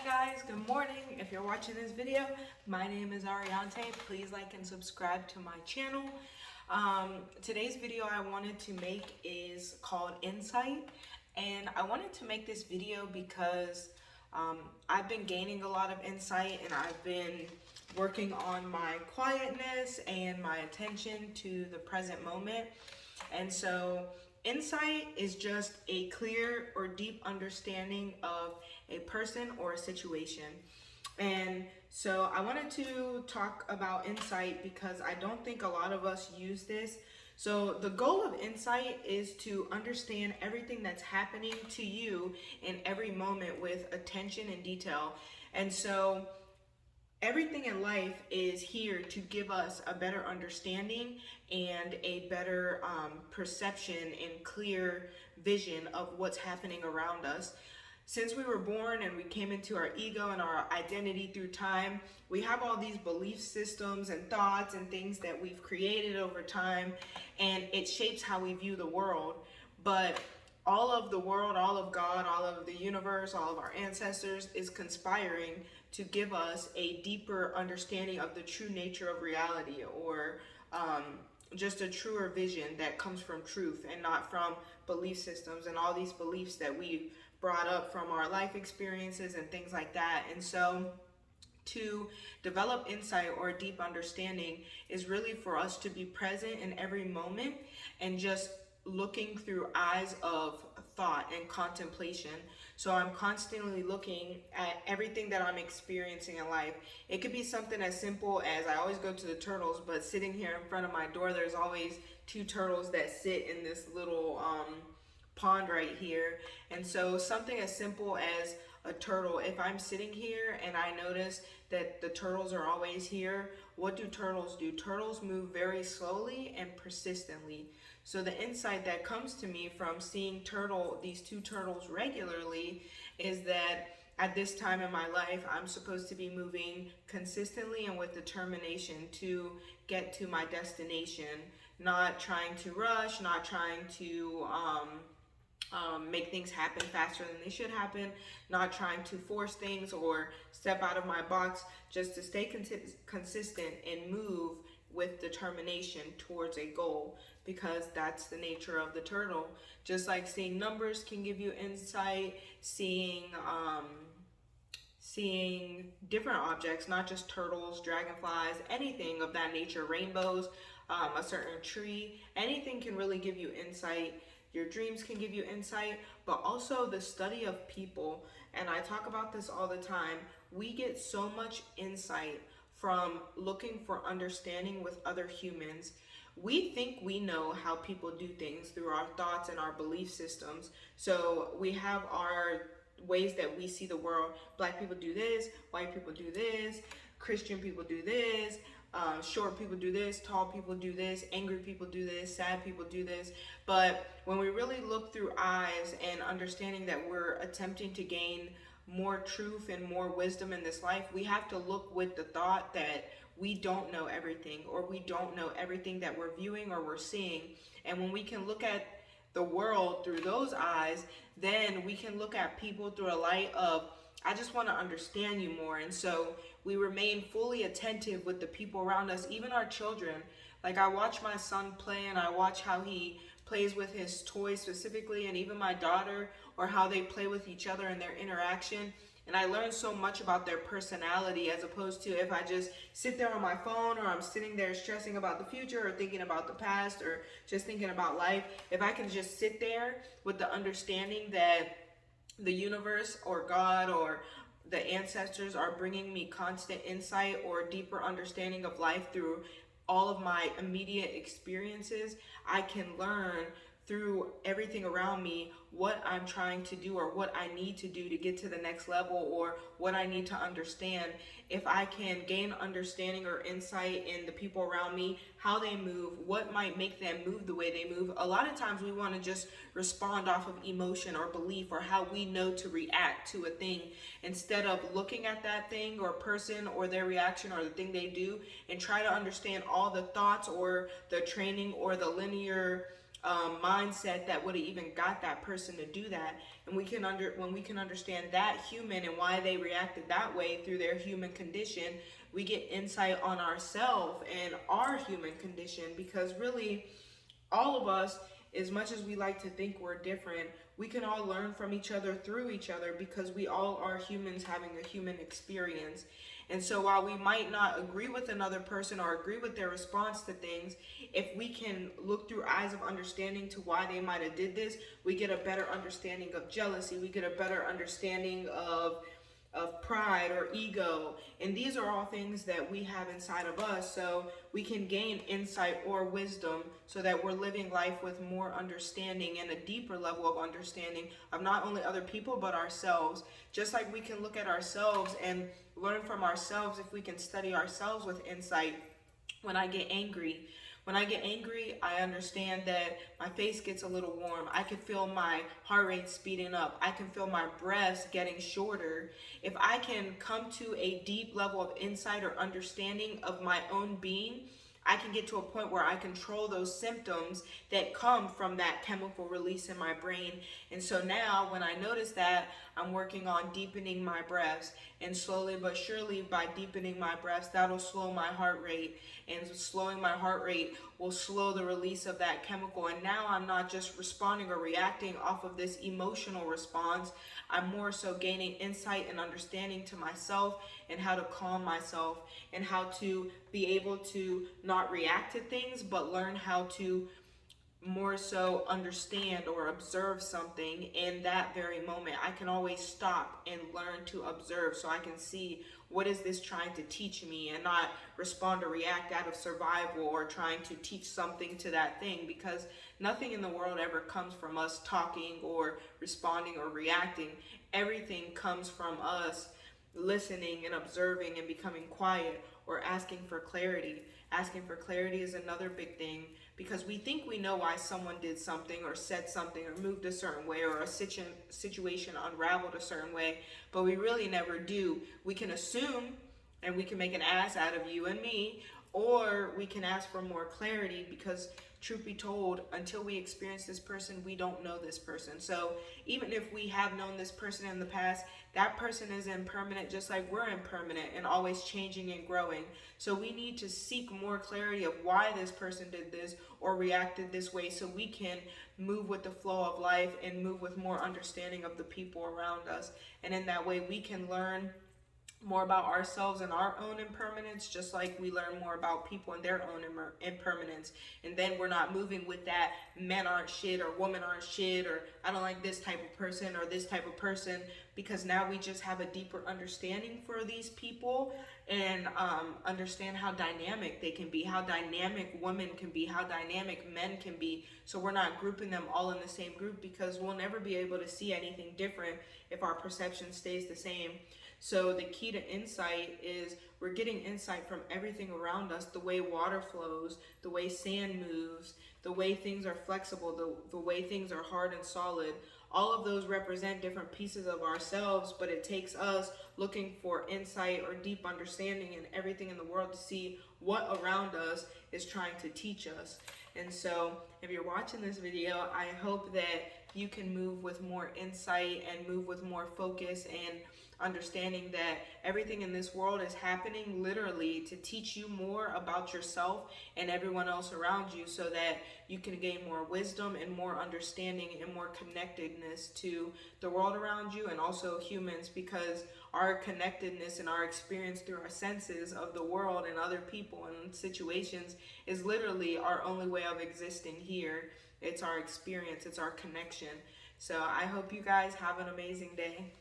guys, good morning. If you're watching this video, my name is Ariante. Please like and subscribe to my channel. Today's video I wanted to make is called Insight, and I wanted to make this video because I've been gaining a lot of insight, and I've been working on my quietness and my attention to the present moment. And so insight is just a clear or deep understanding of a person or a situation. And so I wanted to talk about insight because I don't think a lot of us use this. So the goal of insight is to understand everything that's happening to you in every moment with attention and detail. And so everything in life is here to give us a better understanding and a better perception and clear vision of what's happening around us. Since we were born and we came into our ego and our identity through time, we have all these belief systems and thoughts and things that we've created over time, and it shapes how we view the world. But all of the world, all of God, all of the universe, all of our ancestors is conspiring to give us a deeper understanding of the true nature of reality, or just a truer vision that comes from truth and not from belief systems and all these beliefs that we've brought up from our life experiences and things like that. And so to develop insight or a deep understanding is really for us to be present in every moment and just looking through eyes of thought and contemplation. So I'm constantly looking at everything that I'm experiencing in life. It could be something as simple as, I always go to the turtles, but sitting here in front of my door, there's always two turtles that sit in this little pond right here. And so something as simple as a turtle, if I'm sitting here and I notice that the turtles are always here, what do turtles do? Turtles move very slowly and persistently. So the insight that comes to me from seeing these two turtles regularly is that at this time in my life, I'm supposed to be moving consistently and with determination to get to my destination, not trying to rush, not trying to make things happen faster than they should happen, not trying to force things or step out of my box, just to stay consistent and move with determination towards a goal, because that's the nature of the turtle. Just like seeing numbers can give you insight, seeing different objects, not just turtles, dragonflies, anything of that nature, rainbows, a certain tree, anything can really give you insight. Your dreams can give you insight, but also the study of people. And I talk about this all the time. We get so much insight from looking for understanding with other humans. We think we know how people do things through our thoughts and our belief systems. So we have our ways that we see the world. Black people do this, white people do this, Christian people do this, short people do this, tall people do this, angry people do this, sad people do this. But when we really look through eyes and understanding that we're attempting to gain more truth and more wisdom in this life, we have to look with the thought that we don't know everything, or we don't know everything that we're viewing or we're seeing. And when we can look at the world through those eyes, then we can look at people through a light of, I just want to understand you more. And so we remain fully attentive with the people around us, even our children. Like, I watch my son play, and I watch how he plays with his toys specifically, and even my daughter, or how they play with each other and their interaction. And I learn so much about their personality, as opposed to if I just sit there on my phone, or I'm sitting there stressing about the future or thinking about the past or just thinking about life. If I can just sit there with the understanding that the universe or God or the ancestors are bringing me constant insight or deeper understanding of life through all of my immediate experiences, I can learn through everything around me what I'm trying to do or what I need to do to get to the next level, or what I need to understand. If I can gain understanding or insight in the people around me, how they move, what might make them move the way they move. A lot of times we want to just respond off of emotion or belief or how we know to react to a thing, instead of looking at that thing or person or their reaction or the thing they do and try to understand all the thoughts or the training or the linear mindset that would have even got that person to do that. And when we can understand that human and why they reacted that way through their human condition, we get insight on ourselves and our human condition. Because really, all of us, as much as we like to think we're different, we can all learn from each other through each other, because we all are humans having a human experience. And so while we might not agree with another person or agree with their response to things, if we can look through eyes of understanding to why they might have did this, we get a better understanding of jealousy. We get a better understanding of pride or ego. And these are all things that we have inside of us, so we can gain insight or wisdom so that we're living life with more understanding and a deeper level of understanding of not only other people but ourselves. Just like we can look at ourselves and learn from ourselves if we can study ourselves with insight. When I get angry, I understand that my face gets a little warm. I can feel my heart rate speeding up. I can feel my breaths getting shorter. If I can come to a deep level of insight or understanding of my own being, I can get to a point where I control those symptoms that come from that chemical release in my brain. And so now when I notice that, I'm working on deepening my breaths. And slowly but surely, by deepening my breaths, that'll slow my heart rate. And slowing my heart rate will slow the release of that chemical. And now I'm not just responding or reacting off of this emotional response. I'm more so gaining insight and understanding to myself and how to calm myself and how to be able to not react to things, but learn how to more so understand or observe something in that very moment. I can always stop and learn to observe, so I can see what is this trying to teach me, and not respond or react out of survival or trying to teach something to that thing, because nothing in the world ever comes from us talking or responding or reacting. Everything comes from us listening and observing and becoming quiet or asking for clarity. Asking for clarity is another big thing, because we think we know why someone did something or said something or moved a certain way, or a situation unraveled a certain way, but we really never do. We can assume and we can make an ass out of you and me, or we can ask for more clarity, because truth be told, until we experience this person, we don't know this person. So even if we have known this person in the past, that person is impermanent, just like we're impermanent and always changing and growing. So we need to seek more clarity of why this person did this or reacted this way, so we can move with the flow of life and move with more understanding of the people around us. And in that way, we can learn more about ourselves and our own impermanence, just like we learn more about people and their own impermanence. And then we're not moving with that men aren't shit or women aren't shit, or I don't like this type of person or this type of person, because now we just have a deeper understanding for these people, and understand how dynamic they can be, how dynamic women can be, how dynamic men can be. So we're not grouping them all in the same group, because we'll never be able to see anything different if our perception stays the same. So the key to insight is we're getting insight from everything around us: the way water flows, the way sand moves, the way things are flexible, the way things are hard and solid. All of those represent different pieces of ourselves, but it takes us looking for insight or deep understanding in everything in the world to see what around us is trying to teach us. And so if you're watching this video, I hope that you can move with more insight and move with more focus, and understanding that everything in this world is happening literally to teach you more about yourself and everyone else around you, so that you can gain more wisdom and more understanding and more connectedness to the world around you, and also humans, because our connectedness and our experience through our senses of the world and other people and situations is literally our only way of existing here. It's our experience, it's our connection. So I hope you guys have an amazing day.